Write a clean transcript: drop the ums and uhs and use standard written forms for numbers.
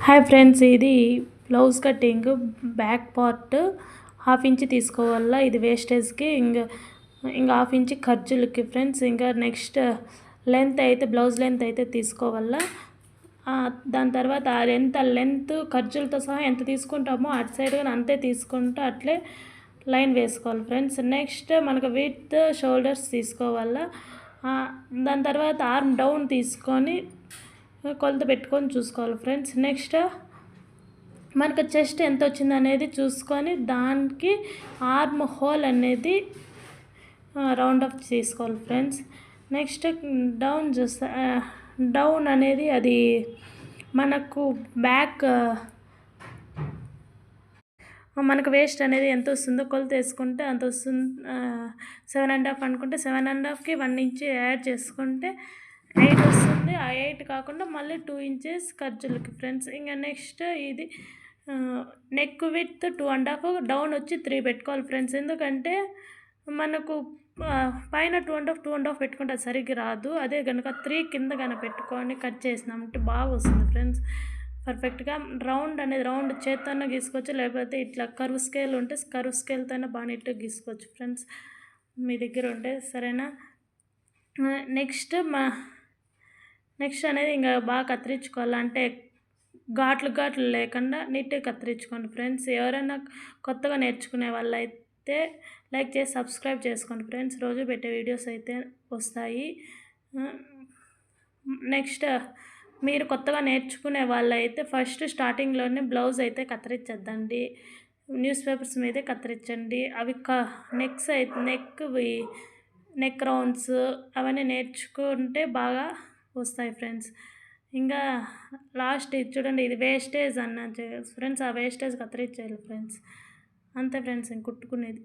Hi friends, ఇది blouse cutting back part half inch తీసుకోవాలా. ఇది వేస్టేజ్కి ఇంకా హాఫ్ ఇంచ్ ఖర్చులకి ఫ్రెండ్స్. ఇంకా నెక్స్ట్ లెంత్ అయితే బ్లౌజ్ లెంత్ అయితే తీసుకోవాలా. దాని తర్వాత లెంత్ ఖర్చులతో సహా ఎంత తీసుకుంటామో అటు సైడ్ కానీ అంతే తీసుకుంటూ అట్లే లైన్ వేసుకోవాలి ఫ్రెండ్స్. నెక్స్ట్ మనకు విత్ షోల్డర్స్ తీసుకోవాలా. దాని తర్వాత ఆర్మ్ డౌన్ తీసుకొని కొలత పెట్టుకొని చూసుకోవాలి ఫ్రెండ్స్. నెక్స్ట్ మనకు చెస్ట్ ఎంత వచ్చింది అనేది చూసుకొని దానికి ఆర్మ్ హోల్ అనేది రౌండ్ అప్ చేసుకోవాలి ఫ్రెండ్స్. నెక్స్ట్ డౌన్ అనేది అది మనకు బ్యాక్ మనకు వేస్ట్ అనేది ఎంత వస్తుందో కొలత వేసుకుంటే అంత వస్తుంది. 7.5 అనుకుంటే 7.5కి 1 ఇంచ్ యాడ్ చేసుకుంటే 8 వస్తుంది. ఆ 8 కాకుండా మళ్ళీ 2 ఇంచెస్ ఖర్చులకి ఫ్రెండ్స్. ఇంకా నెక్స్ట్ ఇది నెక్ విత్ 2.5, డౌన్ వచ్చి 3 పెట్టుకోవాలి ఫ్రెండ్స్. ఎందుకంటే మనకు పైన 2.5 పెట్టుకుంటే అది సరిగ్గా రాదు. అదే కనుక 3 కింద కనుక పెట్టుకొని కట్ చేసినామంటే బాగా వస్తుంది ఫ్రెండ్స్. పర్ఫెక్ట్గా రౌండ్ చేత్తోనే గీసుకోవచ్చు, లేకపోతే ఇట్లా కరువు స్కేల్ ఉంటే కరువు స్కేల్తోనే బాగా నీట్గా గీసుకోవచ్చు ఫ్రెండ్స్, మీ దగ్గర ఉంటే. సరేనా? నెక్స్ట్ అనేది ఇంకా బాగా కత్తిరించుకోవాలంటే ఘాట్లు లేకుండా నీట్గా కత్తిరించుకోండి ఫ్రెండ్స్. ఎవరైనా కొత్తగా నేర్చుకునే వాళ్ళైతే లైక్ చేసి సబ్స్క్రైబ్ చేసుకోండి ఫ్రెండ్స్. రోజు పెట్టే వీడియోస్ అయితే వస్తాయి. నెక్స్ట్ మీరు కొత్తగా నేర్చుకునే వాళ్ళైతే ఫస్ట్ స్టార్టింగ్లోనే బ్లౌజ్ అయితే కత్తిరించద్దండి, న్యూస్ పేపర్స్ మీదే కత్తిరించండి. అవి నెక్ రౌండ్స్ అవన్నీ నేర్చుకుంటే బాగా వస్తాయి ఫ్రెండ్స్. ఇంకా లాస్ట్ ఇది చూడండి, ఇది వేస్టేజ్ అన్న ఫ్రెండ్స్. ఆ వేస్టేజ్ కత్తిరించేయాలి ఫ్రెండ్స్. అంతే ఫ్రెండ్స్, ఇంక కుట్టుకునేది.